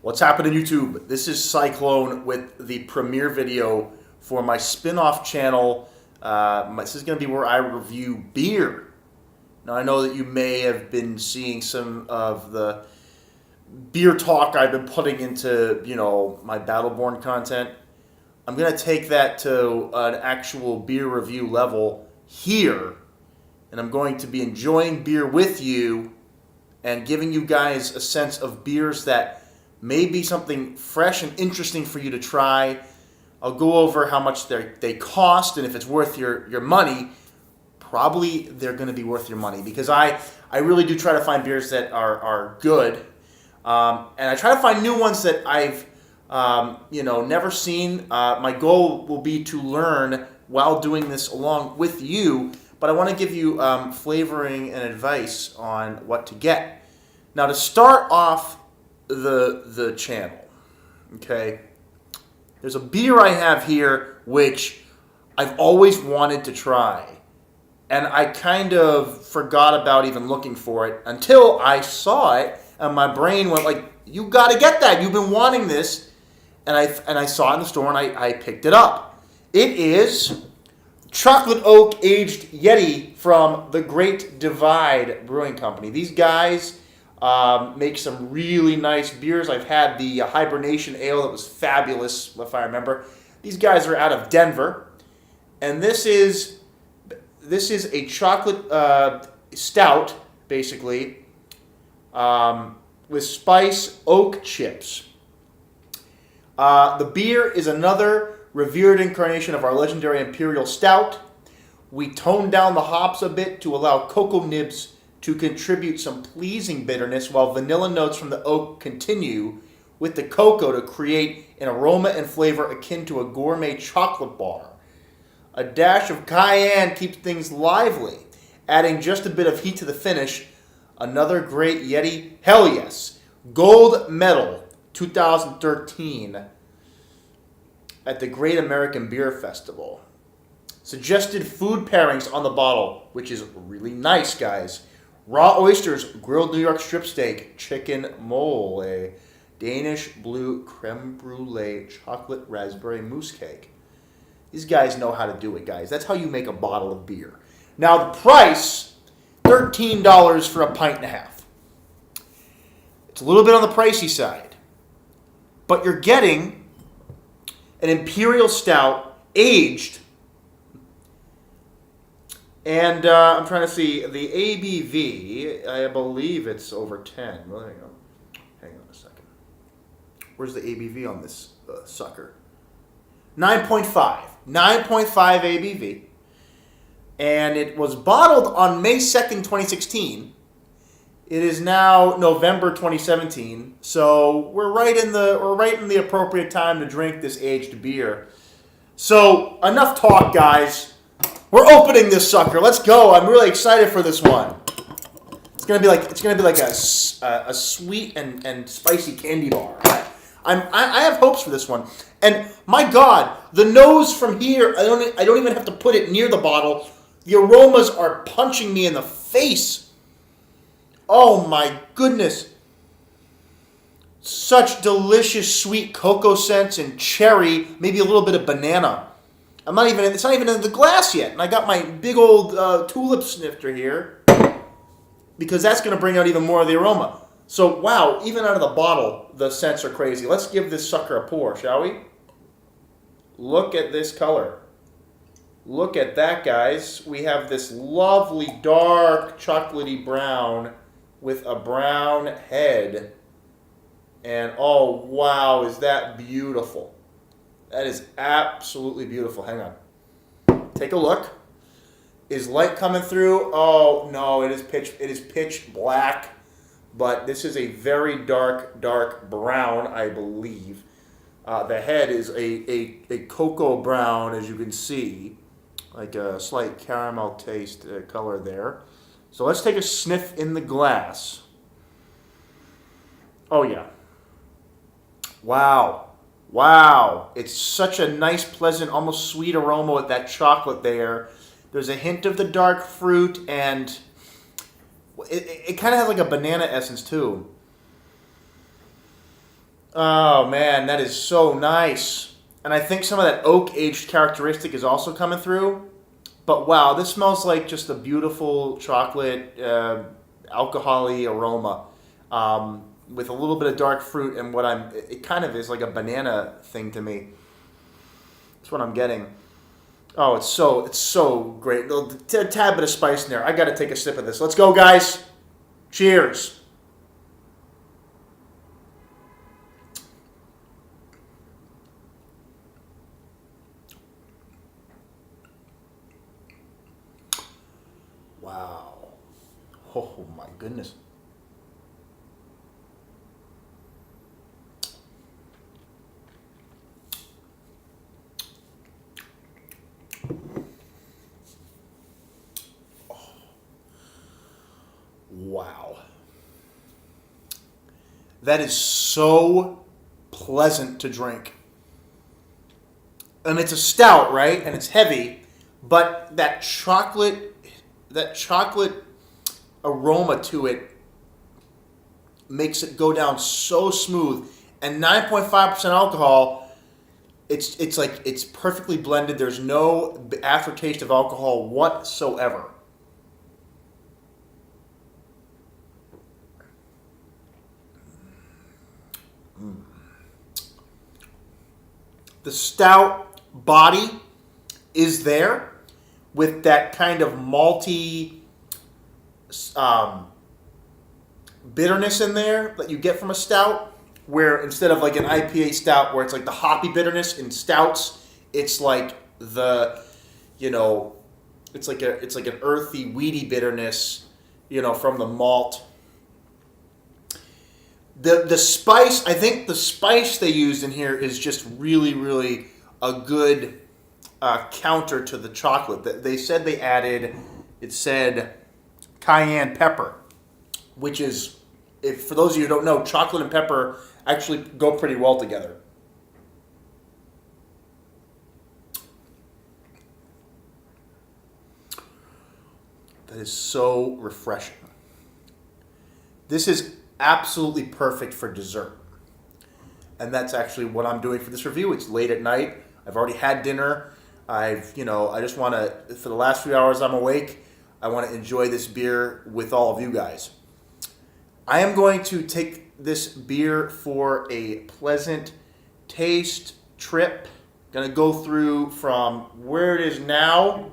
What's happening, YouTube? This is Cyclone with the premiere video for my spin-off channel. This is going to be where I review beer. Now, I know that you may have been seeing some of the beer talk I've been putting into, my Battleborn content. I'm going to take that to an actual beer review level here, and I'm going to be enjoying beer with you and giving you guys a sense of beers that may be something fresh and interesting for you to try. I'll go over how much they cost, and if it's worth your money. Probably they're going to be worth your money, because I really do try to find beers that are good, and I try to find new ones that I've never seen. My goal will be to learn while doing this along with you, but I want to give you flavoring and advice on what to get. Now, to start off the channel, okay, there's a beer I have here which I've always wanted to try, and I kind of forgot about even looking for it until I saw it, and my brain went like, you got to get that, you've been wanting this, and I saw it in the store, and I picked it up. It is chocolate oak aged Yeti from the Great Dive Brewing Company. These guys make some really nice beers. I've had the Hibernation Ale that was fabulous, if I remember. These guys are out of Denver, and this is a chocolate stout, basically, with spice oak chips. The beer is another revered incarnation of our legendary Imperial Stout. We toned down the hops a bit to allow cocoa nibs to contribute some pleasing bitterness, while vanilla notes from the oak continue with the cocoa to create an aroma and flavor akin to a gourmet chocolate bar. A dash of cayenne keeps things lively, adding just a bit of heat to the finish. Another great Yeti, hell yes. Gold medal 2013 at the Great American Beer Festival. Suggested food pairings on the bottle, which is really nice, guys. Raw oysters, grilled New York strip steak, chicken mole, Danish blue creme brulee, chocolate raspberry mousse cake. These guys know how to do it, guys. That's how you make a bottle of beer. Now, the price, $13 for a pint and a half. It's a little bit on the pricey side, but you're getting an Imperial Stout aged. And I'm trying to see the ABV. I believe it's over 10. Well, hang on a second. Where's the ABV on this sucker? 9.5. 9.5 ABV. And it was bottled on May 2nd, 2016. It is now November 2017. So we're right in the appropriate time to drink this aged beer. So enough talk, guys. We're opening this sucker. Let's go. I'm really excited for this one. It's gonna be like a sweet and spicy candy bar. I have hopes for this one. And my God, the nose from here, I don't even have to put it near the bottle. The aromas are punching me in the face. Oh my goodness. Such delicious sweet cocoa scents and cherry, maybe a little bit of banana. It's not even in the glass yet. And I got my big old tulip snifter here, because that's going to bring out even more of the aroma. So, wow, even out of the bottle, the scents are crazy. Let's give this sucker a pour, shall we? Look at this color. Look at that, guys. We have this lovely dark chocolatey brown with a brown head. And, oh, wow, is that beautiful. That is absolutely beautiful. Hang on. Take a look. Is light coming through? Oh, no, it is pitch black. But this is a very dark brown, I believe. The head is a cocoa brown, as you can see. Like a slight caramel taste color there. So let's take a sniff in the glass. Oh, yeah. Wow. Wow, it's such a nice, pleasant, almost sweet aroma with that chocolate there. There's a hint of the dark fruit, and it kind of has like a banana essence too. Oh man, that is so nice. And I think some of that oak aged characteristic is also coming through. But wow, this smells like just a beautiful chocolate, alcohol-y aroma, with a little bit of dark fruit and it kind of is like a banana thing to me. That's what I'm getting. Oh, it's so great. A tad bit of spice in there. I got to take a sip of this. Let's go, guys. Cheers. Wow. Oh my goodness. Wow. That is so pleasant to drink. And it's a stout, right? And it's heavy, but that chocolate aroma to it makes it go down so smooth. And 9.5% alcohol, it's like it's perfectly blended. There's no aftertaste of alcohol whatsoever. The stout body is there with that kind of malty bitterness in there that you get from a stout, where instead of like an IPA stout where it's like the hoppy bitterness in stouts, it's like it's like an earthy, weedy bitterness, from the malt. The spice, I think the spice they used in here is just really, really a good counter to the chocolate. They said they added, it said cayenne pepper, which is, if for those of you who don't know, chocolate and pepper actually go pretty well together. That is so refreshing. This is absolutely perfect for dessert. And that's actually what I'm doing for this review. It's late at night. I've already had dinner. I just want to, for the last few hours I'm awake, I want to enjoy this beer with all of you guys. I am going to take this beer for a pleasant taste trip. Going to go through from where it is now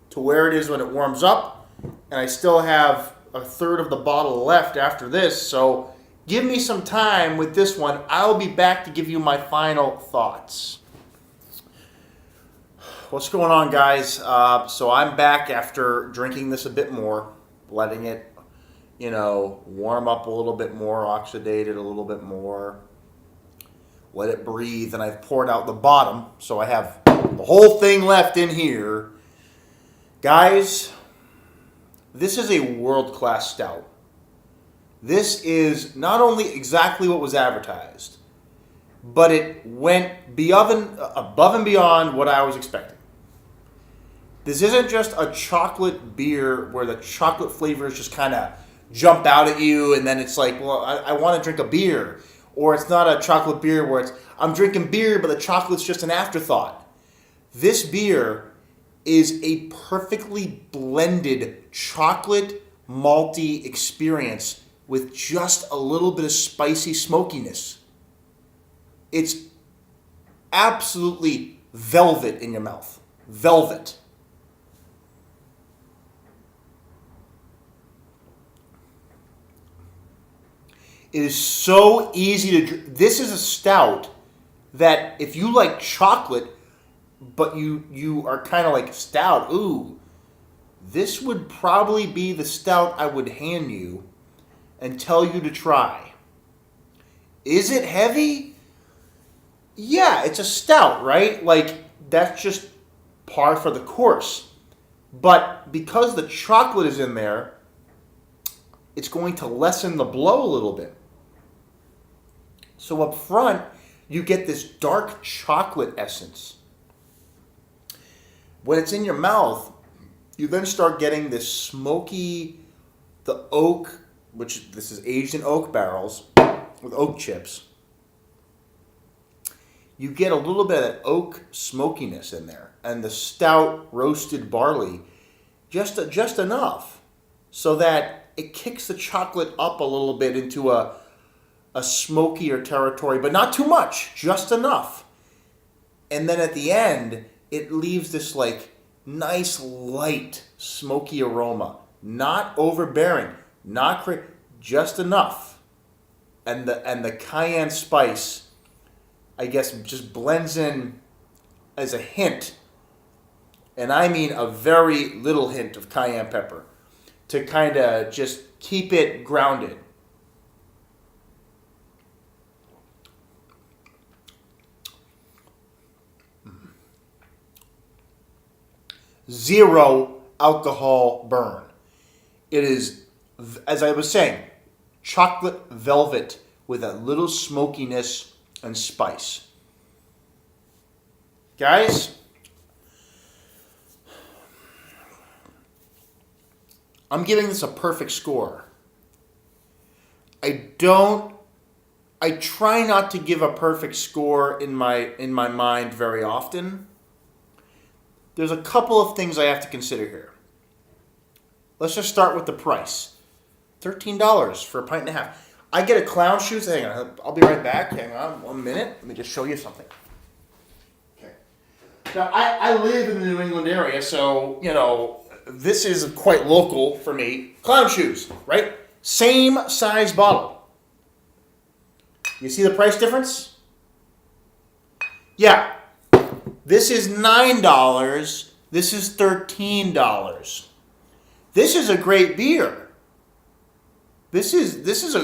to where it is when it warms up. And I still have a third of the bottle left after this, so give me some time with this one. I'll be back to give you my final thoughts. What's going on, guys? So I'm back after drinking this a bit more, letting it, warm up a little bit more, oxidate it a little bit more, let it breathe, and I've poured out the bottom, so I have the whole thing left in here. Guys, this is a world-class stout. This is not only exactly what was advertised, but it went above and beyond what I was expecting. This isn't just a chocolate beer where the chocolate flavors just kind of jump out at you and then it's like, well, I want to drink a beer. Or it's not a chocolate beer where I'm drinking beer, but the chocolate's just an afterthought. This beer is a perfectly blended chocolate malty experience with just a little bit of spicy smokiness. It's absolutely velvet in your mouth. Velvet. It is so easy to drink. This is a stout that if you like chocolate, but you are kind of like stout, ooh, this would probably be the stout I would hand you and tell you to try. Is it heavy? Yeah, it's a stout, right? Like, that's just par for the course. But because the chocolate is in there, it's going to lessen the blow a little bit. So up front, you get this dark chocolate essence. When it's in your mouth, you then start getting this smoky, the oak, which this is aged in oak barrels with oak chips. you get a little bit of that oak smokiness in there, and the stout roasted barley, just enough so that it kicks the chocolate up a little bit into a smokier territory, but not too much, just enough. And then at the end, it leaves this like nice light smoky aroma, not overbearing, just enough. And the cayenne spice, I guess, just blends in as a hint, and I mean a very little hint of cayenne pepper, to kind of just keep it grounded. Zero alcohol burn. It is, as I was saying, chocolate velvet with a little smokiness and spice. Guys, I'm giving this a perfect score. I try not to give a perfect score in my mind very often. There's a couple of things I have to consider here. Let's just start with the price. $13 for a pint and a half. I get a clown shoes. Hang on, I'll be right back. Hang on 1 minute. Let me just show you something. Okay. Now, I live in the New England area, so, this is quite local for me. Clown shoes, right? Same size bottle. You see the price difference? Yeah. This is $9. This is $13. This is a great beer. This is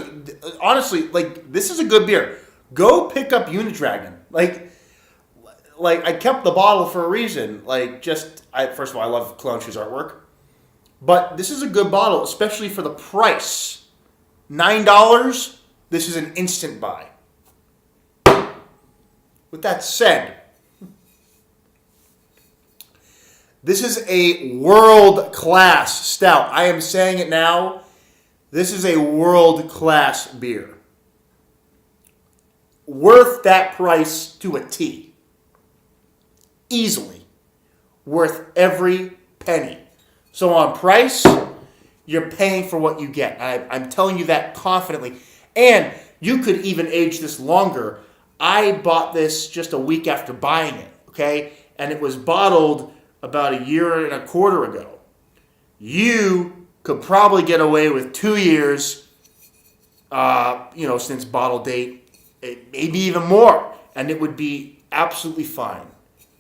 honestly, like, this is a good beer. Go pick up Unidragon. Like I kept the bottle for a reason. First of all, I love Clown Shoes artwork. But this is a good bottle, especially for the price. $9, this is an instant buy. With that said, this is a world-class stout. I am saying it now. This is a world-class beer. Worth that price to a T. Easily. Worth every penny. So on price, you're paying for what you get. I'm telling you that confidently. And you could even age this longer. I bought this just a week after buying it, okay? And it was bottled about a year and a quarter ago. You could probably get away with 2 years, since bottle date, maybe even more, and it would be absolutely fine.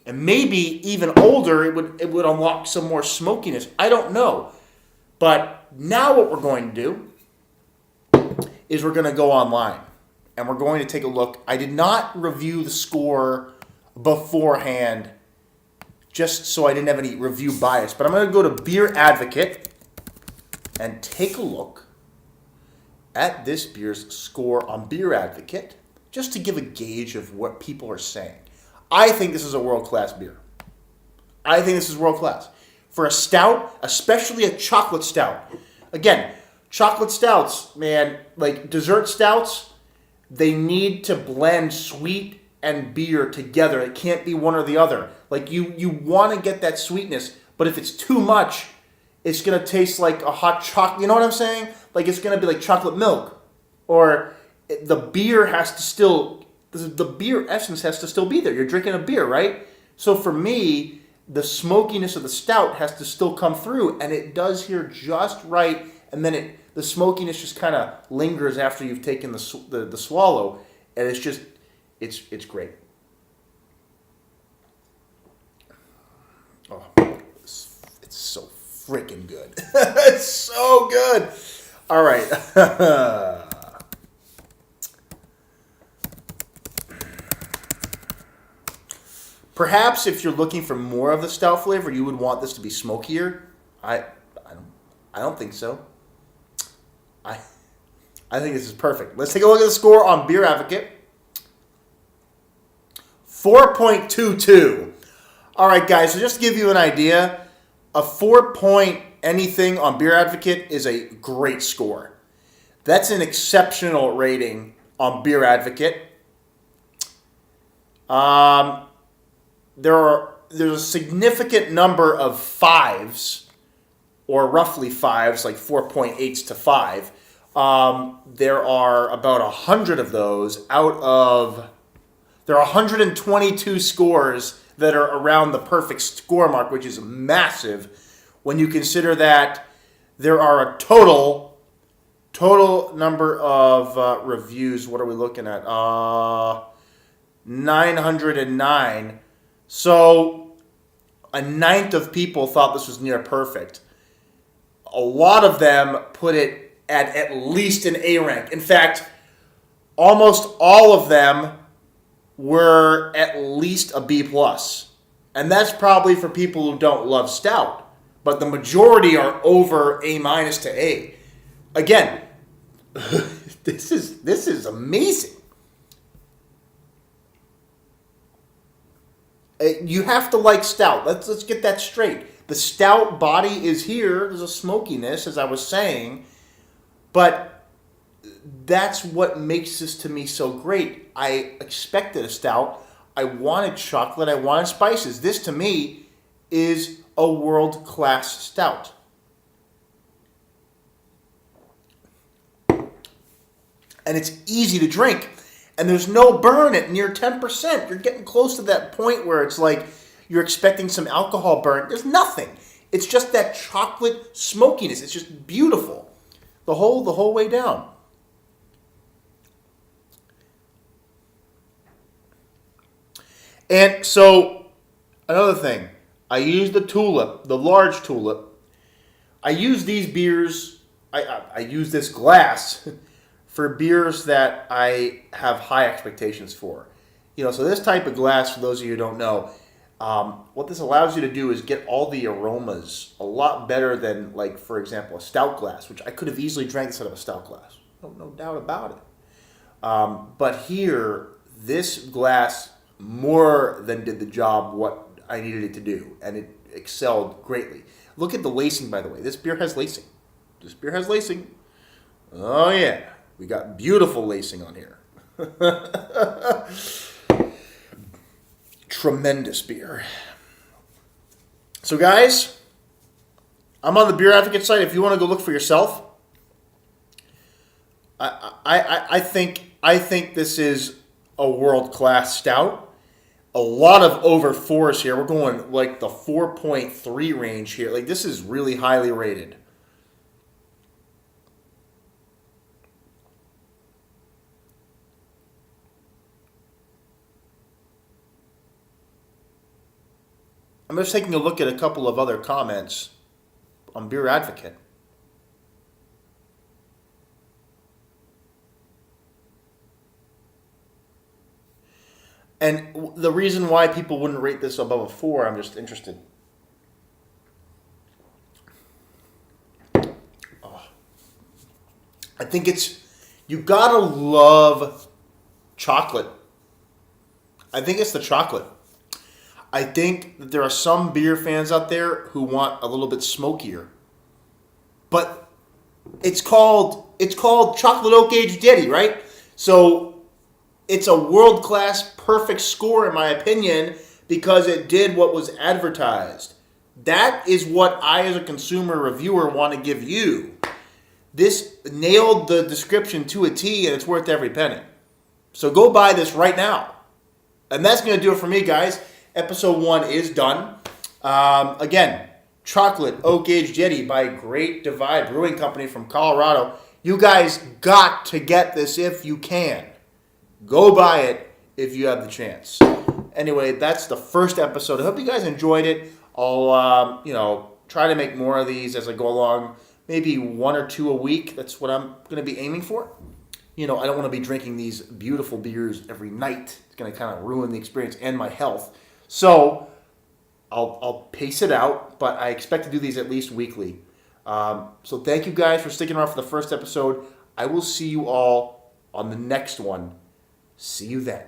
And maybe even older, it would unlock some more smokiness. I don't know. But now what we're going to do is we're going to go online, and we're going to take a look. I did not review the score beforehand, just so I didn't have any review bias. But I'm going to go to Beer Advocate and take a look at this beer's score on Beer Advocate, just to give a gauge of what people are saying. I think this is a world-class beer. I think this is world-class. For a stout, especially a chocolate stout. Again, chocolate stouts, man, like dessert stouts, they need to blend sweet and beer together. It can't be one or the other. Like you want to get that sweetness, but if it's too much, it's going to taste like a hot chocolate. You know what I'm saying? Like it's going to be like chocolate milk. Or the beer has to still, the beer essence has to still be there. You're drinking a beer, right? So for me, the smokiness of the stout has to still come through, and it does here just right. And then the smokiness just kind of lingers after you've taken the swallow, and it's just, it's great. Oh, it's so freaking good. It's so good. All right. Perhaps if you're looking for more of the stout flavor, you would want this to be smokier. I don't think so. I think this is perfect. Let's take a look at the score on Beer Advocate. 4.22. All right, guys, so just to give you an idea, a 4 point anything on Beer Advocate is a great score. That's an exceptional rating on Beer Advocate. There's a significant number of fives, or roughly fives, like 4.8s to 5. There are about 100 of those there are 122 scores that are around the perfect score mark, which is massive when you consider that there are a total number of reviews. What are we looking at? 909. So a ninth of people thought this was near perfect. A lot of them put it at least an A rank. In fact, almost all of them were at least a B plus. And that's probably for people who don't love stout. But the majority are over A minus to A. Again, this is amazing. You have to like stout. Let's get that straight. The stout body is here. There's a smokiness, as I was saying. But that's what makes this to me so great. I expected a stout. I wanted chocolate. I wanted spices. This to me is a world-class stout. And it's easy to drink. And there's no burn at near 10%. You're getting close to that point where it's like you're expecting some alcohol burn. There's nothing. It's just that chocolate smokiness. It's just beautiful. The whole way down. And so, another thing. I use the tulip, the large tulip. I use these beers, I use this glass for beers that I have high expectations for. So this type of glass, for those of you who don't know, what this allows you to do is get all the aromas a lot better than, like, for example, a stout glass, which I could have easily drank this out of a stout glass. No doubt about it. But here, this glass more than did the job what I needed it to do, and it excelled greatly. Look at the lacing, by the way. This beer has lacing. Oh, yeah. We got beautiful lacing on here. Tremendous beer. So, guys, I'm on the Beer Advocate site. If you want to go look for yourself, I think this is a world-class stout. A lot of over 4s here. We're going like the 4.3 range here. Like, this is really highly rated. I'm just taking a look at a couple of other comments on Beer Advocate. And the reason why people wouldn't rate this above a 4, I'm just interested. Oh. I think you gotta love chocolate. I think it's the chocolate. I think that there are some beer fans out there who want a little bit smokier. But it's called chocolate oak aged Yeti, right? So it's a world-class perfect score, in my opinion, because it did what was advertised. That is what I, as a consumer reviewer, want to give you. This nailed the description to a T, and it's worth every penny. So go buy this right now. And that's going to do it for me, guys. Episode 1 is done. Again, Chocolate Oak Aged Yeti by Great Dive Brewing Company from Colorado. You guys got to get this if you can. Go buy it if you have the chance. Anyway, that's the first episode. I hope you guys enjoyed it. I'll, try to make more of these as I go along. Maybe 1 or 2 a week. That's what I'm going to be aiming for. I don't want to be drinking these beautiful beers every night. It's going to kind of ruin the experience and my health. So I'll pace it out, but I expect to do these at least weekly. So thank you guys for sticking around for the first episode. I will see you all on the next one. See you then.